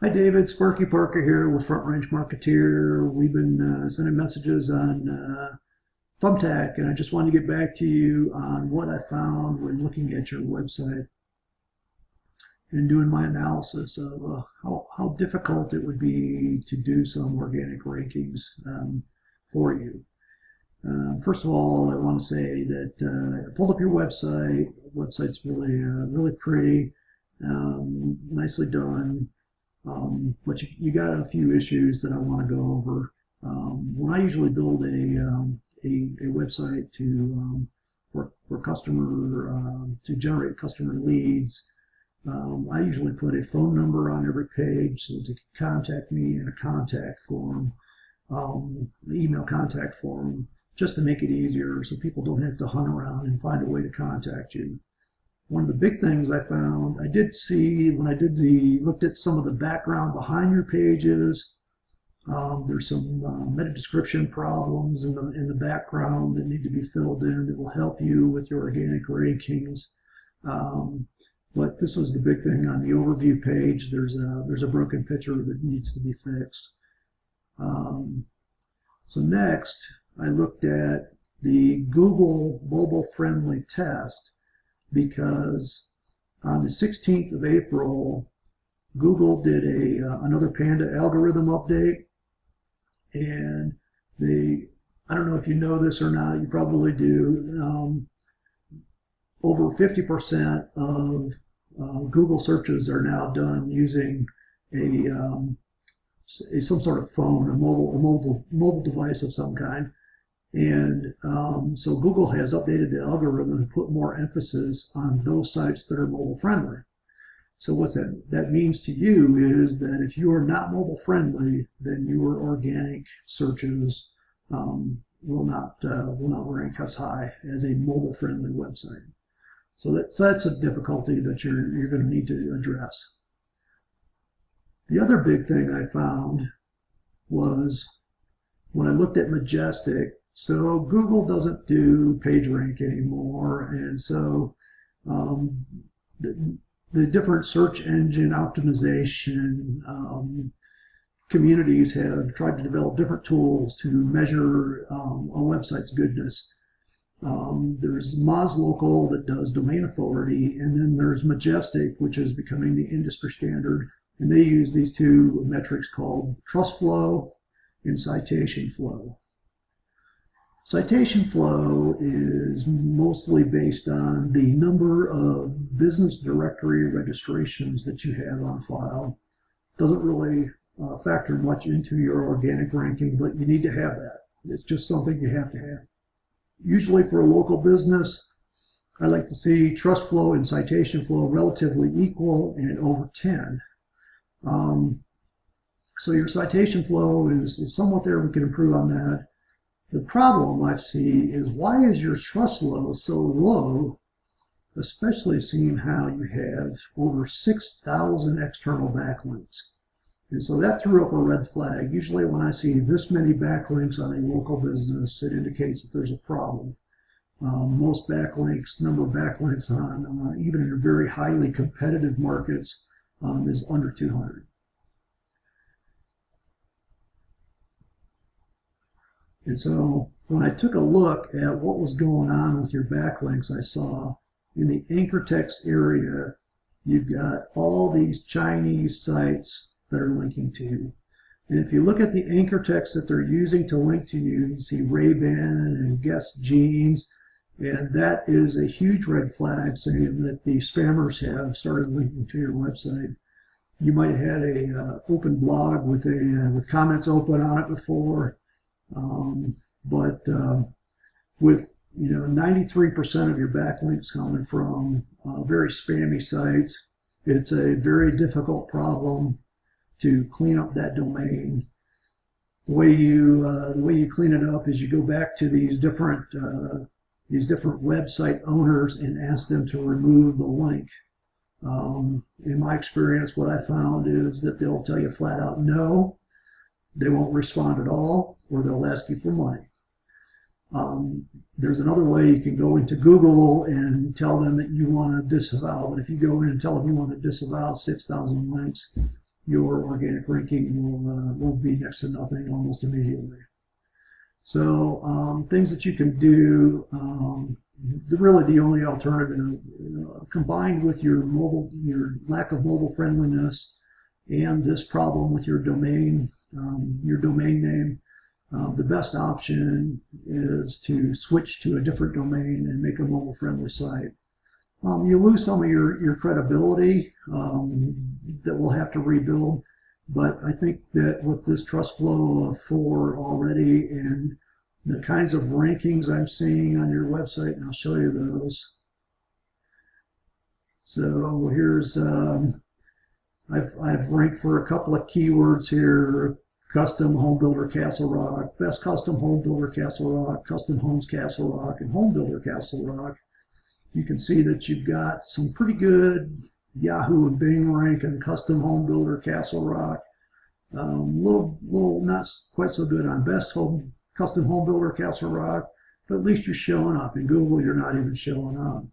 Hi David, Sparky Parker here with Front Range Marketeer. We've been sending messages on Thumbtack, and I just wanted to get back to you on what I found when looking at your website and doing my analysis of how difficult it would be to do some organic rankings for you. First of all, I want to say that I pulled up your website. The website's really pretty, nicely done. But you got a few issues that I want to go over. When I usually build a website for customer to generate customer leads, I usually put a phone number on every page so they can contact me in a contact form, email contact form, just to make it easier so people don't have to hunt around and find a way to contact you. One of the big things I found, I did see when I looked at some of the background behind your pages, there's some meta description problems in the background that need to be filled in that will help you with your organic rankings. But this was the big thing on the overview page. There's a broken picture that needs to be fixed. So next, I looked at the Google mobile friendly test, because on the 16th of April, Google did another Panda algorithm update, and I don't know if you know this or not, you probably do, over 50% of Google searches are now done using some sort of phone, a mobile device of some kind. And so Google has updated the algorithm to put more emphasis on those sites that are mobile friendly. So what that means to you is that if you are not mobile friendly, then your organic searches will not rank as high as a mobile friendly website. So that's a difficulty that you're going to need to address. The other big thing I found was when I looked at Majestic. So Google doesn't do PageRank anymore, and so the different search engine optimization communities have tried to develop different tools to measure a website's goodness. There's MozLocal that does domain authority, and then there's Majestic, which is becoming the industry standard, and they use these two metrics called trust flow and citation flow. Citation flow is mostly based on the number of business directory registrations that you have on file. Doesn't really factor much into your organic ranking, but you need to have that. It's just something you have to have. Usually for a local business, I like to see trust flow and citation flow relatively equal and over 10. So your citation flow is somewhat there. We can improve on that. The problem I see is, why is your trust flow so low, especially seeing how you have over 6,000 external backlinks. And so that threw up a red flag. Usually when I see this many backlinks on a local business, it indicates that there's a problem. Most backlinks, number of backlinks on, even in very highly competitive markets, is under 200. And so when I took a look at what was going on with your backlinks, I saw in the anchor text area, you've got all these Chinese sites that are linking to you. And if you look at the anchor text that they're using to link to you, you see Ray-Ban and Guess Jeans, and that is a huge red flag saying that the spammers have started linking to your website. You might have had a open blog with comments open on it before. With 93% of your backlinks coming from very spammy sites, it's a very difficult problem to clean up that domain. The way you clean it up is you go back to these different website owners and ask them to remove the link. In my experience, what I found is that they'll tell you flat out no. They won't respond at all, or they'll ask you for money. There's another way. You can go into Google and tell them that you want to disavow, but if you go in and tell them you want to disavow 6,000 links, your organic ranking will be next to nothing almost immediately. So things that you can do, really the only alternative, combined with your lack of mobile friendliness and this problem with your domain name, the best option is to switch to a different domain and make a mobile friendly site. You lose some of your credibility that we'll have to rebuild, but I think that with this trust flow of 4 already and the kinds of rankings I'm seeing on your website, and I'll show you those. So here's, I've ranked for a couple of keywords here: custom home builder Castle Rock, best custom home builder Castle Rock, custom homes Castle Rock, and home builder Castle Rock. You can see that you've got some pretty good Yahoo and Bing rank on custom home builder Castle Rock. Little not quite so good on custom home builder Castle Rock, but at least you're showing up. In Google, you're not even showing up.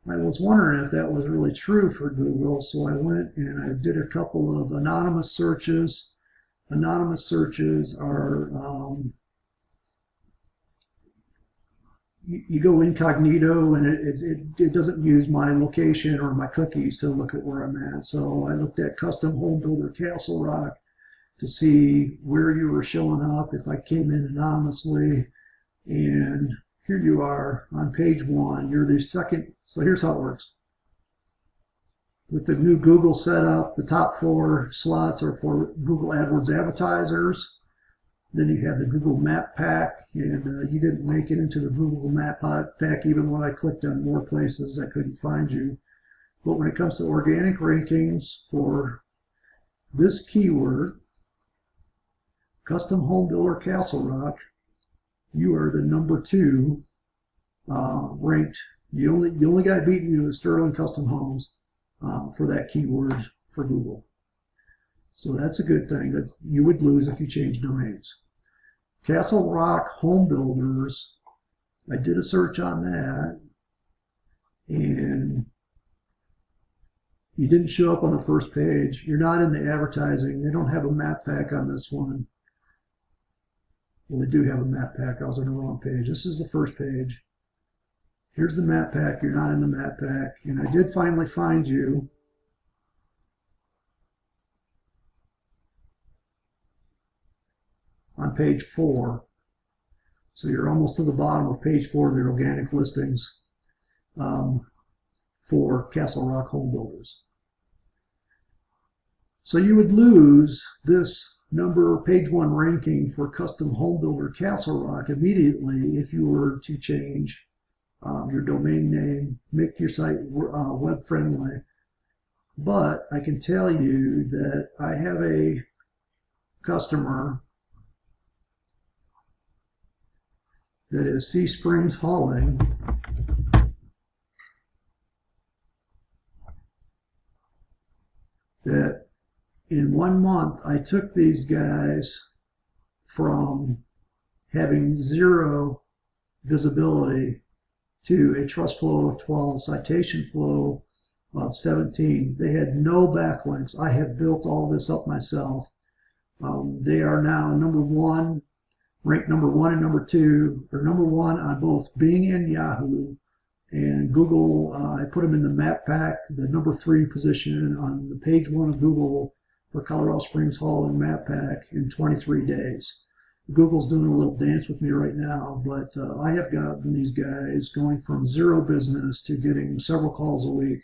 I was wondering if that was really true for Google, so I went and I did a couple of anonymous searches. Anonymous searches are you go incognito, and it doesn't use my location or my cookies to look at where I'm at. So I looked at custom home builder Castle Rock to see where you were showing up if I came in anonymously. And here you are on page 1. You're the second. So here's how it works. With the new Google setup, the top 4 slots are for Google AdWords advertisers. Then you have the Google Map Pack, and you didn't make it into the Google Map Pack even when I clicked on more places. I couldn't find you. But when it comes to organic rankings for this keyword, custom home builder Castle Rock, you are the number 2 ranked. The only guy beating you is Sterling Custom Homes for that keyword for Google. So that's a good thing that you would lose if you change domains. Castle Rock Home Builders, I did a search on that, and you didn't show up on the first page. You're not in the advertising. They don't have a map pack on this one. Well, they do have a map pack. I was on the wrong page. This is the first page. Here's the map pack. You're not in the map pack. And I did finally find you. On page 4. So you're almost to the bottom of page 4 of the organic listings for Castle Rock Home Builders. So you would lose this page 1 ranking for custom home builder Castle Rock immediately if you were to change your domain name, make your site web friendly. But I can tell you that I have a customer that is Sea Springs Hauling, that in 1 month I took these guys from having 0 visibility to a trust flow of 12, citation flow of 17. They had no backlinks. I have built all this up myself. They are now number 1, ranked number 1 and number 2, or number 1 on both Bing and Yahoo. And Google, I put them in the map pack, the number 3 position on the page 1 of Google for Colorado Springs Hauling map pack in 23 days. Google's doing a little dance with me right now, but I have gotten these guys going from 0 business to getting several calls a week,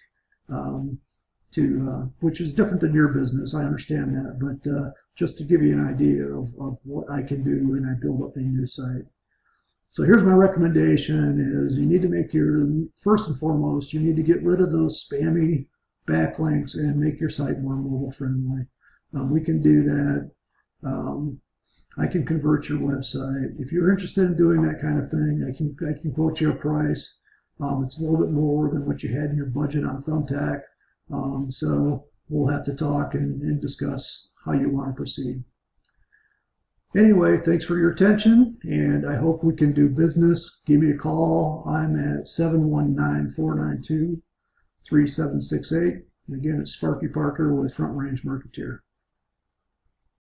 which is different than your business. I understand that, but just to give you an idea of what I can do when I build up a new site. So here's my recommendation: is you need to make first and foremost, you need to get rid of those spammy backlinks and make your site more mobile friendly. We can do that. I can convert your website. If you're interested in doing that kind of thing, I can quote you a price. It's a little bit more than what you had in your budget on Thumbtack. So we'll have to talk and discuss how you want to proceed. Anyway, thanks for your attention, and I hope we can do business. Give me a call. I'm at 719-492-3768. And again, it's Sparky Parker with Front Range Marketeer.